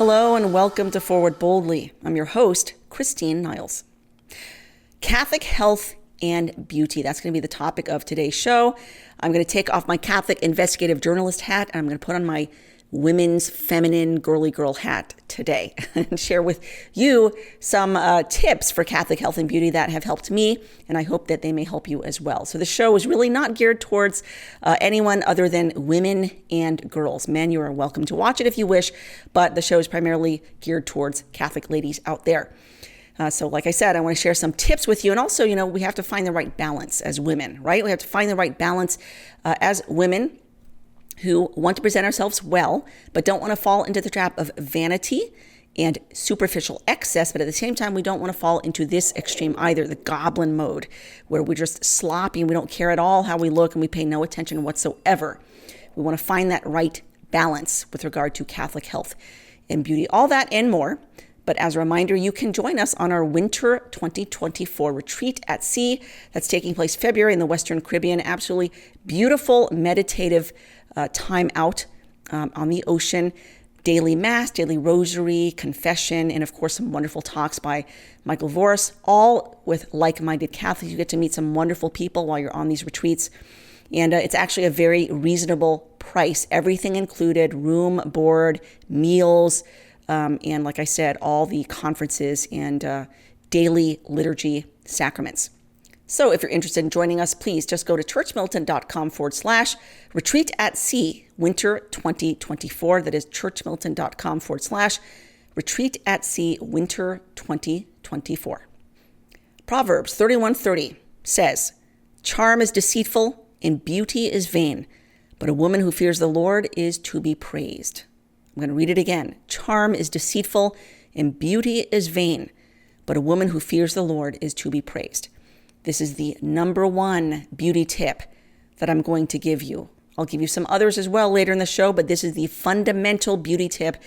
Hello and welcome to Forward Boldly. I'm your host, Christine Niles. Catholic health and beauty. That's going to be the topic of today's show. I'm going to take off my Catholic investigative journalist hat and I'm going to put on my women's feminine girly girl hat today and share with you some tips for Catholic health and beauty that have helped me, and I hope that they may help you as well. So the show is really not geared towards anyone other than women and girls. Men, you are welcome to watch it if you wish, but the show is primarily geared towards Catholic ladies out there. So like I said, I want to share some tips with you. And also, we have to find the right balance as women, right? We have to find the right balance as women who want to present ourselves well, but don't want to fall into the trap of vanity and superficial excess. But at the same time, we don't want to fall into this extreme either, the goblin mode, where we're just sloppy and we don't care at all how we look and we pay no attention whatsoever. We want to find that right balance with regard to Catholic health and beauty, all that and more. But as a reminder, you can join us on our Winter 2024 retreat at sea that's taking place February in the Western Caribbean. Absolutely beautiful meditative time out on the ocean. Daily Mass, daily Rosary, confession, and of course some wonderful talks by Michael Voris, all with like-minded Catholics. You get to meet some wonderful people while you're on these retreats. And it's actually a very reasonable price. Everything included, room, board, meals, and like I said, all the conferences and daily liturgy sacraments. So if you're interested in joining us, please just go to churchmilitant.com/retreat at sea, winter 2024. That is churchmilitant.com/retreat at sea, winter 2024. Proverbs 31:30 says, "Charm is deceitful and beauty is vain, but a woman who fears the Lord is to be praised." I'm going to read it again. Charm is deceitful and beauty is vain, but a woman who fears the Lord is to be praised. This is the number one beauty tip that I'm going to give you. I'll give you some others as well later in the show, but this is the fundamental beauty tip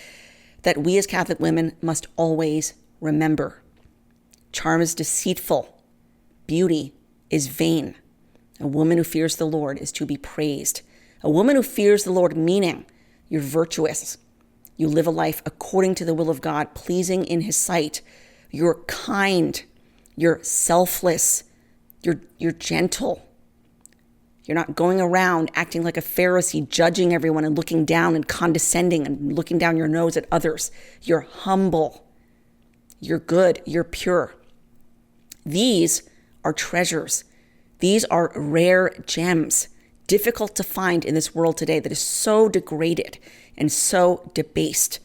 that we as Catholic women must always remember. Charm is deceitful. Beauty is vain. A woman who fears the Lord is to be praised. A woman who fears the Lord, meaning you're virtuous. You live a life according to the will of God, pleasing in His sight. You're kind. You're selfless. You're gentle. You're not going around acting like a Pharisee, judging everyone and looking down and condescending and looking down your nose at others. You're humble. You're good. You're pure. These are treasures. These are rare gems, difficult to find in this world today that is so degraded and so debased.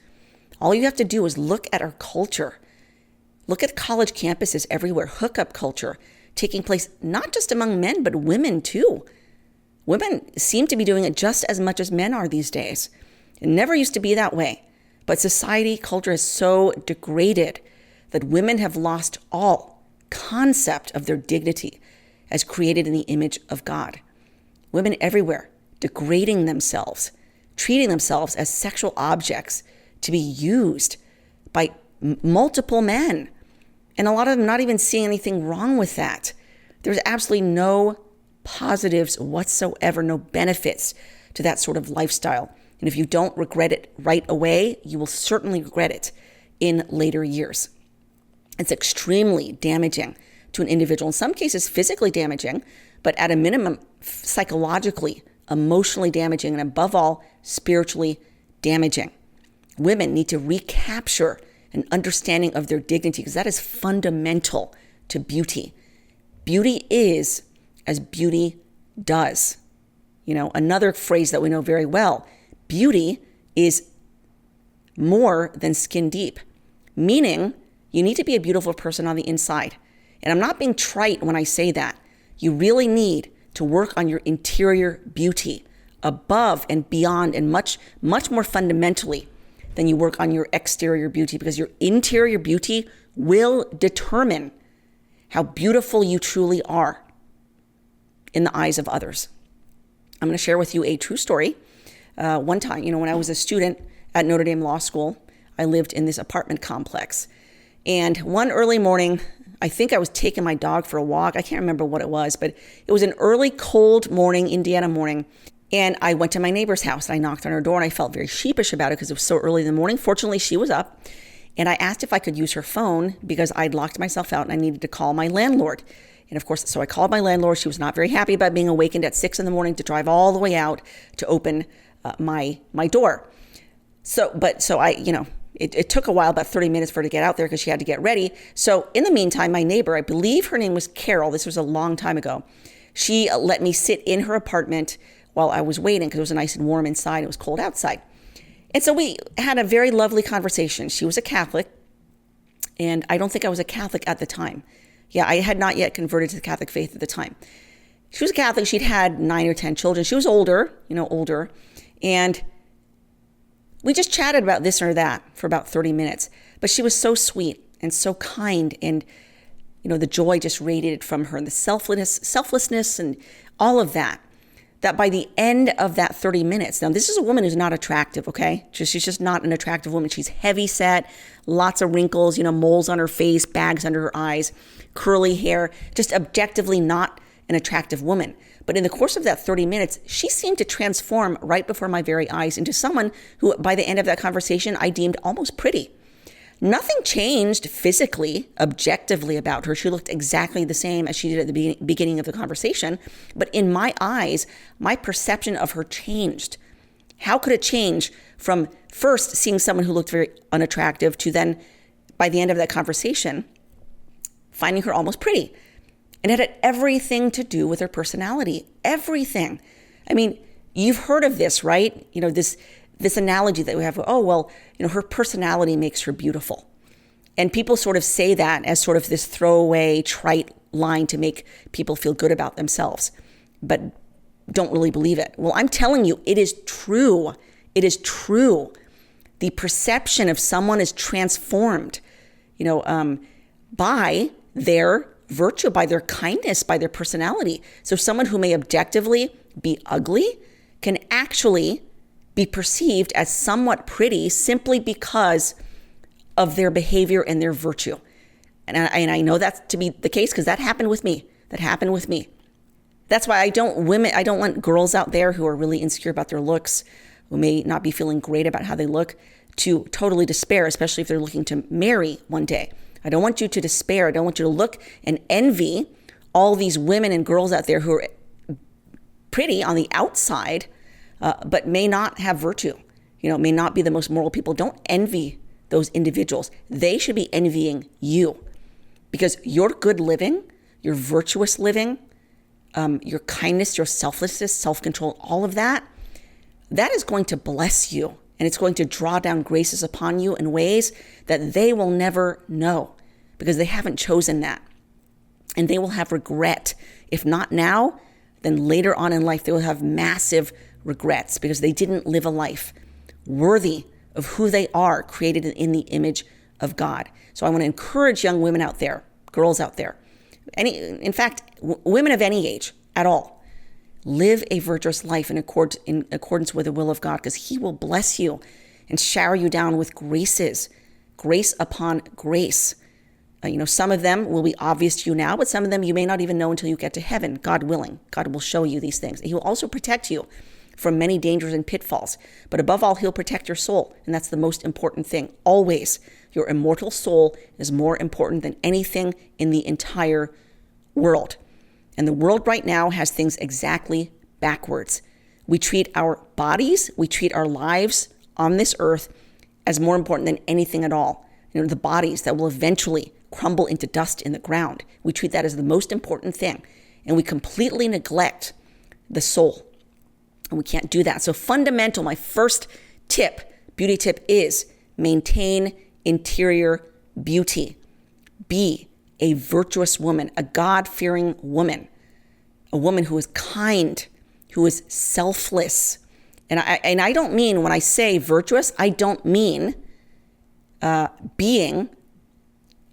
All you have to do is look at our culture. Look at college campuses everywhere, hookup culture taking place not just among men, but women too. Women seem to be doing it just as much as men are these days. It never used to be that way. But society, culture is so degraded that women have lost all concept of their dignity as created in the image of God. Women everywhere degrading themselves, treating themselves as sexual objects to be used by multiple men. And a lot of them not even seeing anything wrong with that. There's absolutely no positives whatsoever, no benefits to that sort of lifestyle. And if you don't regret it right away, you will certainly regret it in later years. It's extremely damaging to an individual, in some cases physically damaging, but at a minimum, psychologically, emotionally damaging, and above all, spiritually damaging. Women need to recapture an understanding of their dignity, because that is fundamental to beauty. Beauty is as beauty does. Another phrase that we know very well, beauty is more than skin deep, meaning you need to be a beautiful person on the inside. And I'm not being trite when I say that. You really need to work on your interior beauty above and beyond and much, much more fundamentally than you work on your exterior beauty, because your interior beauty will determine how beautiful you truly are in the eyes of others. I'm going to share with you a true story. One time, when I was a student at Notre Dame Law School, I lived in this apartment complex. And one early morning, I think I was taking my dog for a walk. I can't remember what it was, but it was an early, cold morning, Indiana morning. And I went to my neighbor's house and I knocked on her door, and I felt very sheepish about it because it was so early in the morning. Fortunately, she was up, and I asked if I could use her phone because I'd locked myself out and I needed to call my landlord. And of course, so I called my landlord. She was not very happy about being awakened at 6 a.m. to drive all the way out to open my door. It took a while, about 30 minutes for her to get out there because she had to get ready. So in the meantime, my neighbor, I believe her name was Carol, this was a long time ago, she let me sit in her apartment while I was waiting because it was nice and warm inside. It was cold outside. And so we had a very lovely conversation. She was a Catholic, and I don't think I was a Catholic at the time. Yeah, I had not yet converted to the Catholic faith at the time. She was a Catholic. She'd had 9 or 10 children. She was older. And we just chatted about this or that for about 30 minutes. But she was so sweet and so kind, and the joy just radiated from her, and the selflessness and all of that by the end of that 30 minutes, now this is a woman who's not attractive, okay? She's just not an attractive woman. She's heavy set, lots of wrinkles, moles on her face, bags under her eyes, curly hair, just objectively not an attractive woman. But in the course of that 30 minutes, she seemed to transform right before my very eyes into someone who, by the end of that conversation, I deemed almost pretty. Nothing changed physically, objectively about her. She looked exactly the same as she did at the beginning of the conversation. But in my eyes, my perception of her changed. How could it change from first seeing someone who looked very unattractive to then, by the end of that conversation, finding her almost pretty? And it had everything to do with her personality. Everything. I mean, you've heard of this, right? This analogy that we have, her personality makes her beautiful. And people sort of say that as sort of this throwaway, trite line to make people feel good about themselves, but don't really believe it. Well, I'm telling you, it is true. It is true. The perception of someone is transformed, by their virtue, by their kindness, by their personality. So someone who may objectively be ugly can actually be perceived as somewhat pretty simply because of their behavior and their virtue. And I know that's to be the case because that happened with me. That's why I don't want girls out there who are really insecure about their looks, who may not be feeling great about how they look, to totally despair, especially if they're looking to marry one day. I don't want you to despair. I don't want you to look and envy all these women and girls out there who are pretty on the outside, but may not have virtue, may not be the most moral people. Don't envy those individuals. They should be envying you because your good living, your virtuous living, your kindness, your selflessness, self-control, all of that is going to bless you, and it's going to draw down graces upon you in ways that they will never know because they haven't chosen that. And they will have regret. If not now, then later on in life, they will have massive regrets because they didn't live a life worthy of who they are, created in the image of God. So I want to encourage young women out there, girls out there, women of any age at all, live a virtuous life in accordance with the will of God, because He will bless you and shower you down with graces, grace upon grace. Some of them will be obvious to you now, but some of them you may not even know until you get to heaven, God willing. God will show you these things. He will also protect you from many dangers and pitfalls. But above all, He'll protect your soul. And that's the most important thing. Always, your immortal soul is more important than anything in the entire world. And the world right now has things exactly backwards. We treat our bodies, we treat our lives on this earth as more important than anything at all. The bodies that will eventually crumble into dust in the ground. We treat that as the most important thing. And we completely neglect the soul. And we can't do that. So fundamental, my first beauty tip is maintain interior beauty. Be a virtuous woman, a God-fearing woman, a woman who is kind, who is selfless. And I don't mean, when I say virtuous, I don't mean being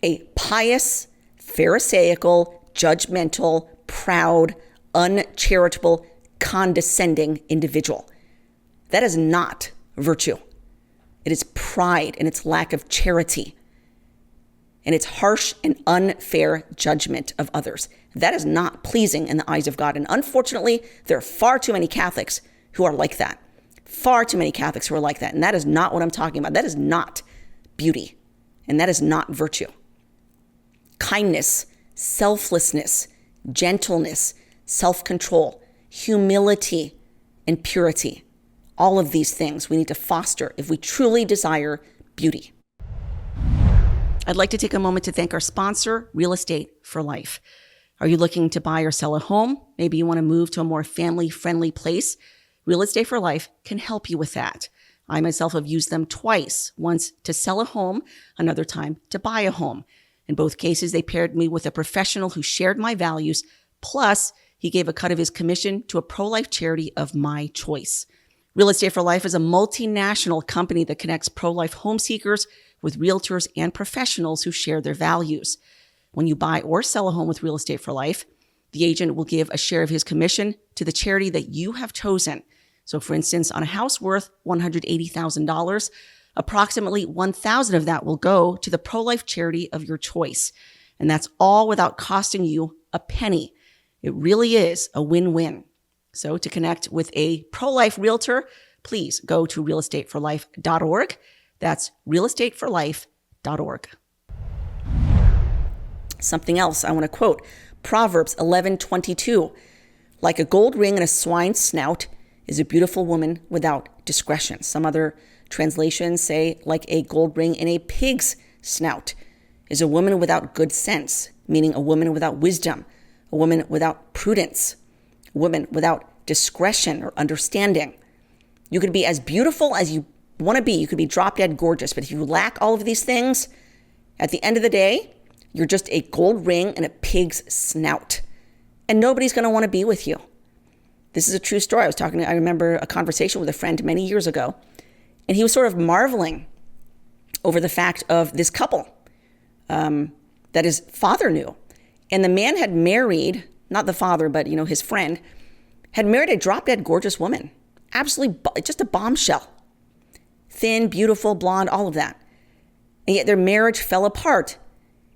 a pious, pharisaical, judgmental, proud, uncharitable, condescending individual. That is not virtue. It is pride and its lack of charity. And it's harsh and unfair judgment of others. That is not pleasing in the eyes of God. And unfortunately, there are far too many Catholics who are like that. Far too many Catholics who are like that. And that is not what I'm talking about. That is not beauty. And that is not virtue. Kindness, selflessness, gentleness, self-control, humility, and purity. All of these things we need to foster if we truly desire beauty. I'd like to take a moment to thank our sponsor, Real Estate for Life. Are you looking to buy or sell a home? Maybe you want to move to a more family-friendly place. Real Estate for Life can help you with that. I myself have used them twice, once to sell a home, another time to buy a home. In both cases, they paired me with a professional who shared my values, plus he gave a cut of his commission to a pro-life charity of my choice. Real Estate for Life is a multinational company that connects pro-life home seekers with realtors and professionals who share their values. When you buy or sell a home with Real Estate for Life, the agent will give a share of his commission to the charity that you have chosen. So for instance, on a house worth $180,000, approximately $1,000 of that will go to the pro-life charity of your choice. And that's all without costing you a penny. It really is a win-win. So to connect with a pro-life realtor, please go to realestateforlife.org. That's realestateforlife.org. Something else I want to quote, Proverbs 11:22. Like a gold ring in a swine's snout is a beautiful woman without discretion. Some other translations say like a gold ring in a pig's snout is a woman without good sense, meaning a woman without wisdom, a woman without prudence, a woman without discretion or understanding. You could be as beautiful as you want to be. You could be drop dead gorgeous, but if you lack all of these things, at the end of the day, you're just a gold ring in a pig's snout, and nobody's going to want to be with you. This is a true story. I remember a conversation with a friend many years ago, and he was sort of marveling over the fact of this couple that his father knew. And the man had married, not the father, but his friend, had married a drop-dead gorgeous woman. Absolutely just a bombshell. Thin, beautiful, blonde, all of that. And yet their marriage fell apart.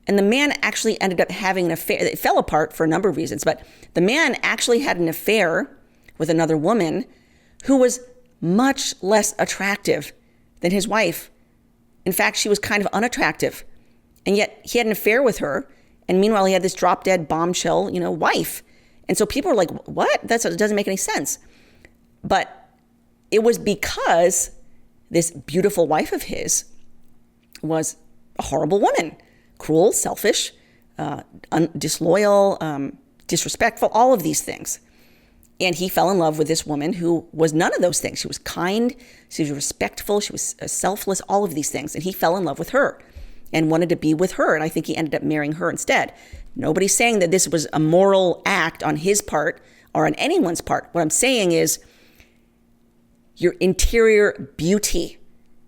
And the man actually ended up having an affair. It fell apart for a number of reasons, but the man actually had an affair with another woman who was much less attractive than his wife. In fact, she was kind of unattractive. And yet he had an affair with her. And meanwhile, he had this drop dead bombshell, wife. And so people were like, what? It doesn't make any sense. But it was because this beautiful wife of his was a horrible woman. Cruel, selfish, disloyal, disrespectful, all of these things. And he fell in love with this woman who was none of those things. She was kind, she was respectful, she was selfless, all of these things. And he fell in love with her and wanted to be with her. And I think he ended up marrying her instead. Nobody's saying that this was a moral act on his part or on anyone's part. What I'm saying is your interior beauty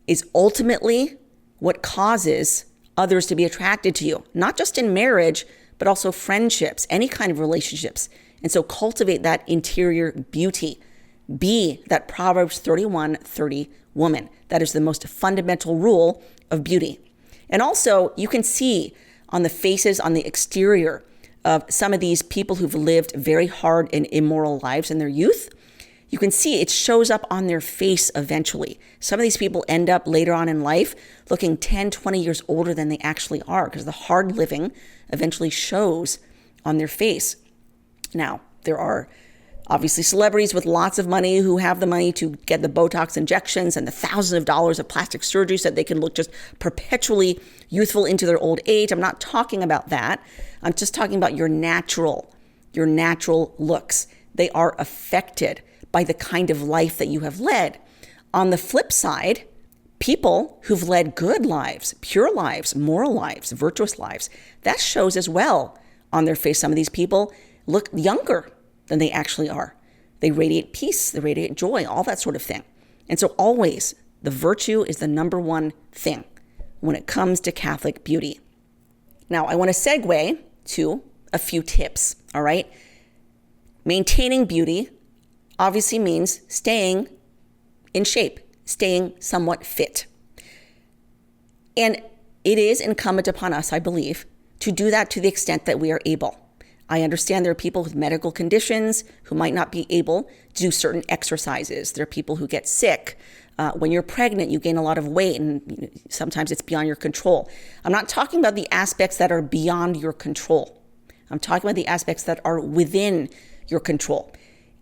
is ultimately what causes others to be attracted to you, not just in marriage, but also friendships, any kind of relationships. And so cultivate that interior beauty. Be that Proverbs 31:30 woman. That is the most fundamental rule of beauty. And also, you can see on the faces, on the exterior of some of these people who've lived very hard and immoral lives in their youth, you can see it shows up on their face eventually. Some of these people end up later on in life looking 10, 20 years older than they actually are because the hard living eventually shows on their face. Now, there are obviously celebrities with lots of money who have the money to get the Botox injections and the thousands of dollars of plastic surgery so that they can look just perpetually youthful into their old age. I'm not talking about that. I'm just talking about your natural looks. They are affected by the kind of life that you have led. On the flip side, people who've led good lives, pure lives, moral lives, virtuous lives, that shows as well on their face. Some of these people look younger than they actually are. They radiate peace, they radiate joy, all that sort of thing. And so always, the virtue is the number one thing when it comes to Catholic beauty. Now, I want to segue to a few tips, all right? Maintaining beauty obviously means staying in shape, staying somewhat fit. And it is incumbent upon us, I believe, to do that to the extent that we are able. I understand there are people with medical conditions who might not be able to do certain exercises. There are people who get sick. When you're pregnant, you gain a lot of weight, and sometimes it's beyond your control. I'm not talking about the aspects that are beyond your control. I'm talking about the aspects that are within your control.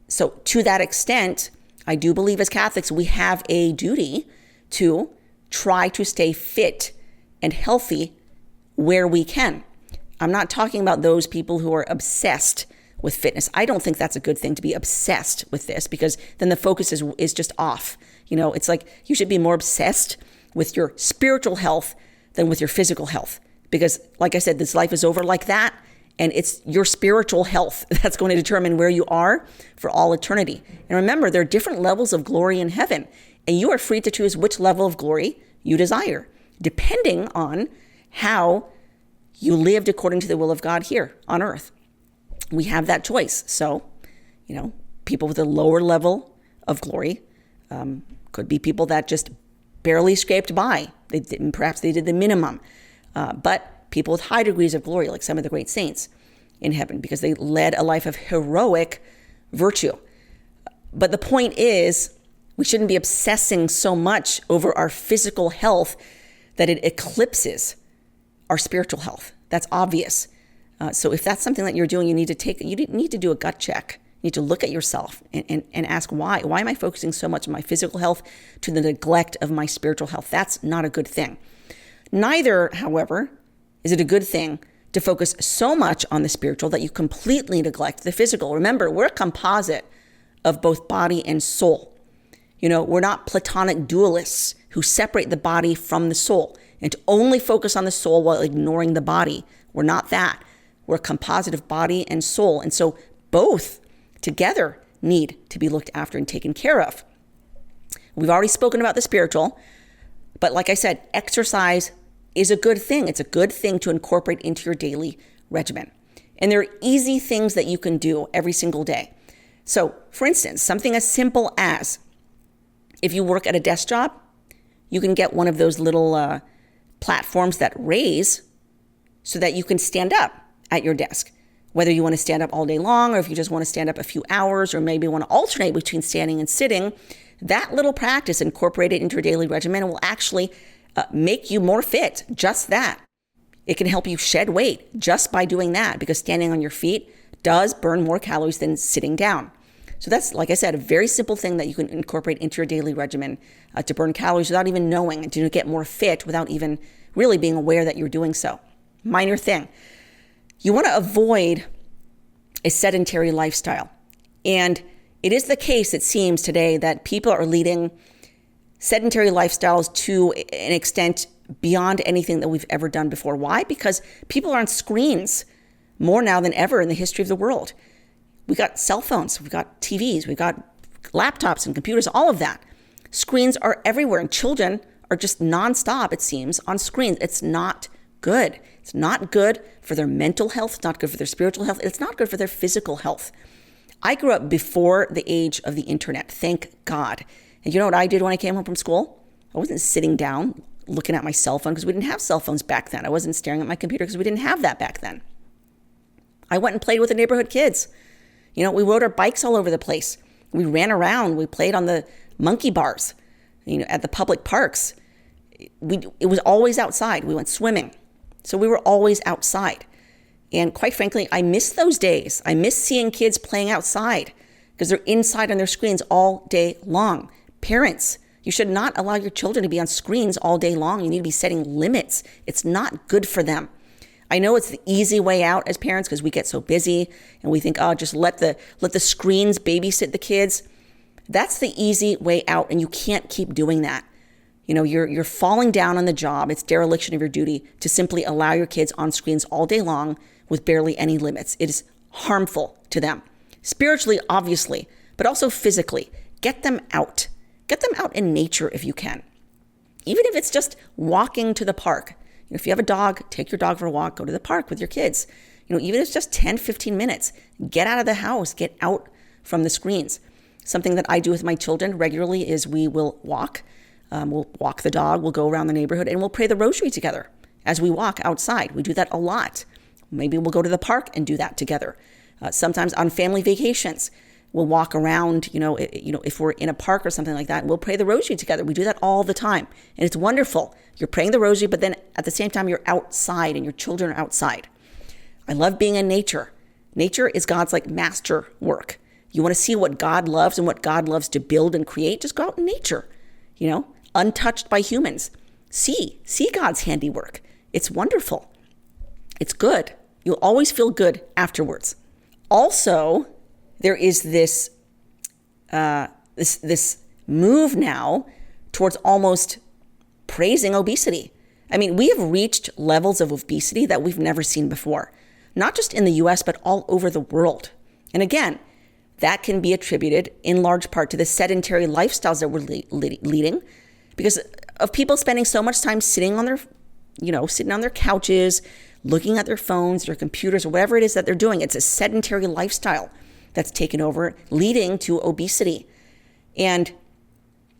So to that extent, I do believe as Catholics, we have a duty to try to stay fit and healthy where we can. I'm not talking about those people who are obsessed with fitness. I don't think that's a good thing to be obsessed with this, because then the focus is just off. It's like you should be more obsessed with your spiritual health than with your physical health. Because like I said, this life is over like that. And it's your spiritual health that's going to determine where you are for all eternity. And remember, there are different levels of glory in heaven. And you are free to choose which level of glory you desire, depending on how you lived according to the will of God here on earth. We have that choice. So, people with a lower level of glory could be people that just barely scraped by. Perhaps they did the minimum. But people with high degrees of glory, like some of the great saints in heaven, because they led a life of heroic virtue. But the point is, we shouldn't be obsessing so much over our physical health that it eclipses our spiritual health. That's obvious. So if that's something that you're doing, you need to do a gut check. You need to look at yourself and ask why. Why am I focusing so much on my physical health to the neglect of my spiritual health? That's not a good thing. Neither, however, is it a good thing to focus so much on the spiritual that you completely neglect the physical. Remember, we're a composite of both body and soul. We're not Platonic dualists who separate the body from the soul and to only focus on the soul while ignoring the body. We're not that. We're a composite of body and soul. And so both together need to be looked after and taken care of. We've already spoken about the spiritual, but like I said, exercise is a good thing. It's a good thing to incorporate into your daily regimen. And there are easy things that you can do every single day. So, for instance, something as simple as if you work at a desk job, you can get one of those little platforms that raise so that you can stand up at your desk. Whether you want to stand up all day long, or if you just want to stand up a few hours, or maybe want to alternate between standing and sitting, that little practice incorporated into your daily regimen will actually make you more fit. Just that. It can help you shed weight just by doing that, because standing on your feet does burn more calories than sitting down. So that's, like I said, a very simple thing that you can incorporate into your daily regimen to burn calories without even knowing, and to get more fit without even really being aware that you're doing so. Minor thing. You want to avoid a sedentary lifestyle. And it is the case, it seems today, that people are leading sedentary lifestyles to an extent beyond anything that we've ever done before. Why? Because people are on screens more now than ever in the history of the world. We got cell phones, we've got TVs, we've got laptops and computers, all of that. Screens are everywhere, and children are just nonstop, it seems, on screens. It's not good. It's not good for their mental health. It's not good for their spiritual health. It's not good for their physical health. I grew up before the age of the internet, thank God. And you know what I did when I came home from school? I wasn't sitting down looking at my cell phone, because we didn't have cell phones back then. I wasn't staring at my computer because we didn't have that back then. I went and played with the neighborhood kids. We rode our bikes all over the place. We ran around. We played on the monkey bars, at the public parks. It was always outside. We went swimming. So we were always outside. And quite frankly, I miss those days. I miss seeing kids playing outside because they're inside on their screens all day long. Parents, you should not allow your children to be on screens all day long. You need to be setting limits. It's not good for them. I know it's the easy way out as parents because we get so busy and we think, just let the screens babysit the kids. That's the easy way out, and you can't keep doing that. You're falling down on the job. It's dereliction of your duty to simply allow your kids on screens all day long with barely any limits. It is harmful to them. Spiritually, obviously, but also physically. Get them out. Get them out in nature if you can. Even if it's just walking to the park. If you have a dog, take your dog for a walk, go to the park with your kids. Even if it's just 10, 15 minutes, get out of the house, get out from the screens. Something that I do with my children regularly is we will walk. We'll walk the dog, we'll go around the neighborhood, and we'll pray the rosary together as we walk outside. We do that a lot. Maybe we'll go to the park and do that together. Sometimes on family vacations, we'll walk around, if we're in a park or something like that, we'll pray the rosary together. We do that all the time. And it's wonderful. You're praying the rosary, but then at the same time, you're outside and your children are outside. I love being in nature. Nature is God's master work. You want to see what God loves and what God loves to build and create? Just go out in nature, untouched by humans. See God's handiwork. It's wonderful. It's good. You'll always feel good afterwards. Also, there is this move now towards almost praising obesity. I mean, we have reached levels of obesity that we've never seen before, not just in the US, but all over the world. And again, that can be attributed in large part to the sedentary lifestyles that we're leading, because of people spending so much time sitting on their couches, looking at their phones, their computers, or whatever it is that they're doing. It's a sedentary lifestyle that's taken over, leading to obesity. And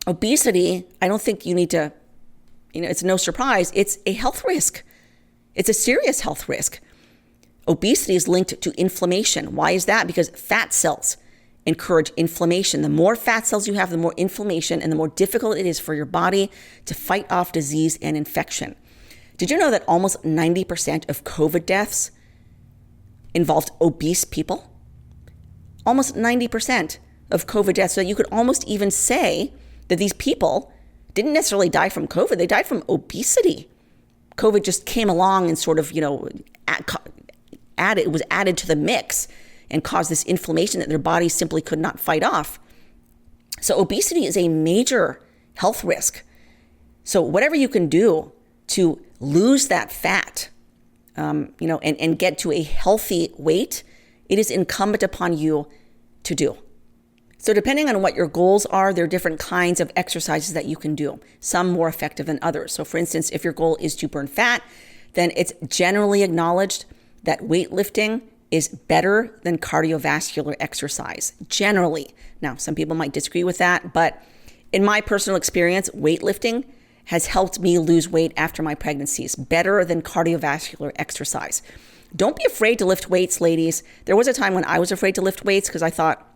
obesity, I don't think you need to, it's no surprise, it's a health risk. It's a serious health risk. Obesity is linked to inflammation. Why is that? Because fat cells encourage inflammation. The more fat cells you have, the more inflammation, and the more difficult it is for your body to fight off disease and infection. Did you know that almost 90% of COVID deaths involved obese people? Almost 90% of COVID deaths. So you could almost even say that these people didn't necessarily die from COVID. They died from obesity. COVID just came along and sort of, it was added to the mix and caused this inflammation that their bodies simply could not fight off. So obesity is a major health risk. So whatever you can do to lose that fat, and get to a healthy weight, it is incumbent upon you to do. So depending on what your goals are, there are different kinds of exercises that you can do, some more effective than others. So for instance, if your goal is to burn fat, then it's generally acknowledged that weightlifting is better than cardiovascular exercise, generally. Now, some people might disagree with that, but in my personal experience, weightlifting has helped me lose weight after my pregnancies, better than cardiovascular exercise. Don't be afraid to lift weights, ladies. There was a time when I was afraid to lift weights because I thought,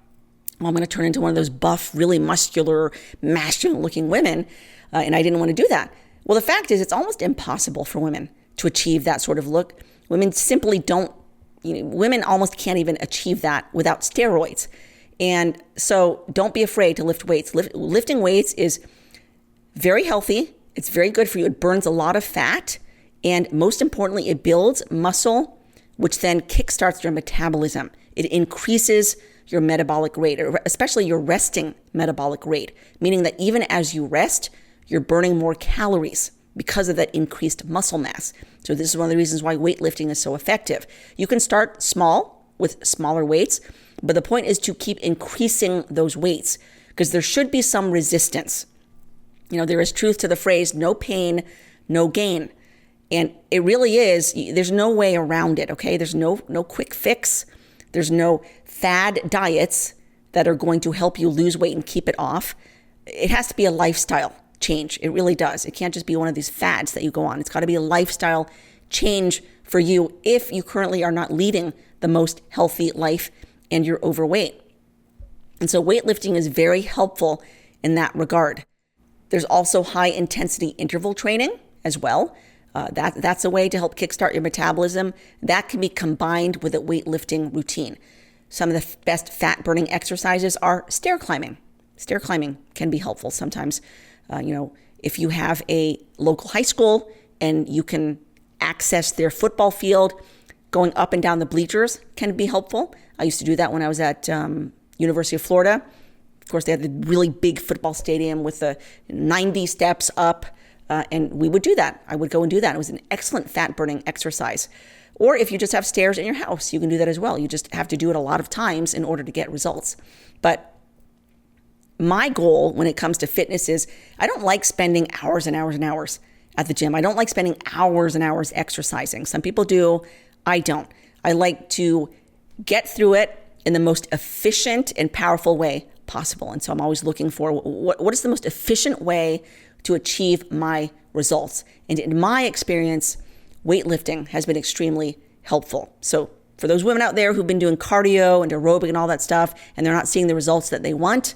well, I'm going to turn into one of those buff, really muscular, masculine-looking women, and I didn't want to do that. Well, the fact is, it's almost impossible for women to achieve that sort of look. Women simply don't, women almost can't even achieve that without steroids. And so don't be afraid to lift weights. Lifting weights is very healthy. It's very good for you. It burns a lot of fat. And most importantly, it builds muscle, which then kickstarts your metabolism. It increases your metabolic rate, especially your resting metabolic rate, meaning that even as you rest, you're burning more calories because of that increased muscle mass. So this is one of the reasons why weightlifting is so effective. You can start small with smaller weights, but the point is to keep increasing those weights because there should be some resistance. There is truth to the phrase, no pain, no gain. And it really is, there's no way around it, okay? There's no quick fix. There's no fad diets that are going to help you lose weight and keep it off. It has to be a lifestyle change. It really does. It can't just be one of these fads that you go on. It's got to be a lifestyle change for you if you currently are not leading the most healthy life and you're overweight. And so weightlifting is very helpful in that regard. There's also high intensity interval training as well. That's a way to help kickstart your metabolism. That can be combined with a weightlifting routine. Some of the best fat burning exercises are stair climbing. Stair climbing can be helpful sometimes. If you have a local high school and you can access their football field, going up and down the bleachers can be helpful. I used to do that when I was at University of Florida. Of course, they had the really big football stadium with the 90 steps up, and we would do that. I would go and do that. It was an excellent fat-burning exercise. Or if you just have stairs in your house, you can do that as well. You just have to do it a lot of times in order to get results. But my goal when it comes to fitness is I don't like spending hours and hours and hours at the gym. I don't like spending hours and hours exercising. Some people do. I don't. I like to get through it in the most efficient and powerful way possible. And so I'm always looking for what is the most efficient way to achieve my results. And in my experience, weightlifting has been extremely helpful. So for those women out there who've been doing cardio and aerobic and all that stuff, and they're not seeing the results that they want,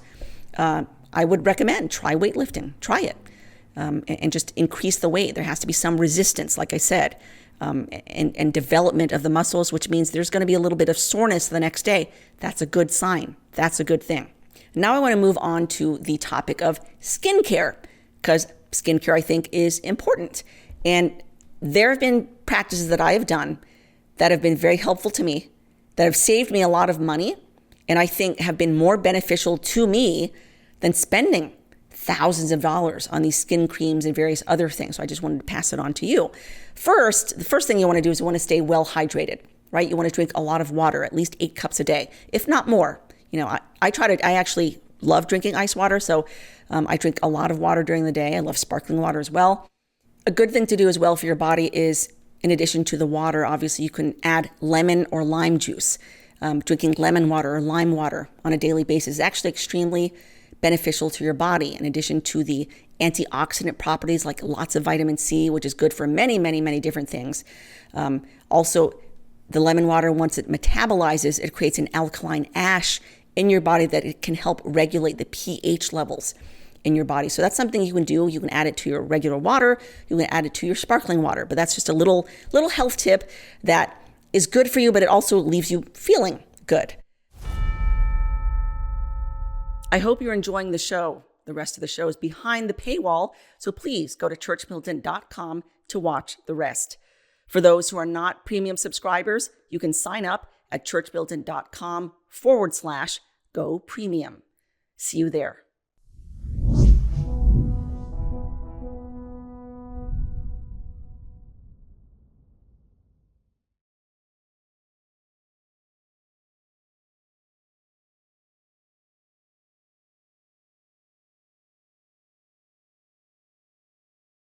I would recommend try weightlifting. Try it. And just increase the weight. There has to be some resistance, like I said, and development of the muscles, which means there's going to be a little bit of soreness the next day. That's a good sign. That's a good thing. Now I want to move on to the topic of skincare, because skincare, I think, is important. And there have been practices that I have done that have been very helpful to me, that have saved me a lot of money, and I think have been more beneficial to me than spending thousands of dollars on these skin creams and various other things. So I just wanted to pass it on to you. The first thing you want to do is you want to stay well hydrated, right? You want to drink a lot of water, at least 8 cups a day, if not more. I actually love drinking ice water. So I drink a lot of water during the day. I love sparkling water as well. A good thing to do as well for your body is, in addition to the water, obviously you can add lemon or lime juice. Drinking lemon water or lime water on a daily basis is actually extremely beneficial to your body, in addition to the antioxidant properties like lots of vitamin C, which is good for many, many, many different things. Also, the lemon water, once it metabolizes, it creates an alkaline ash in your body that it can help regulate the pH levels in your body. So that's something you can do. You can add it to your regular water. You can add it to your sparkling water. But that's just a little health tip that is good for you, but it also leaves you feeling good. I hope you're enjoying the show. The rest of the show is behind the paywall, so please go to churchmilitant.com to watch the rest. For those who are not premium subscribers, you can sign up at churchmilitant.com/go premium. See you there.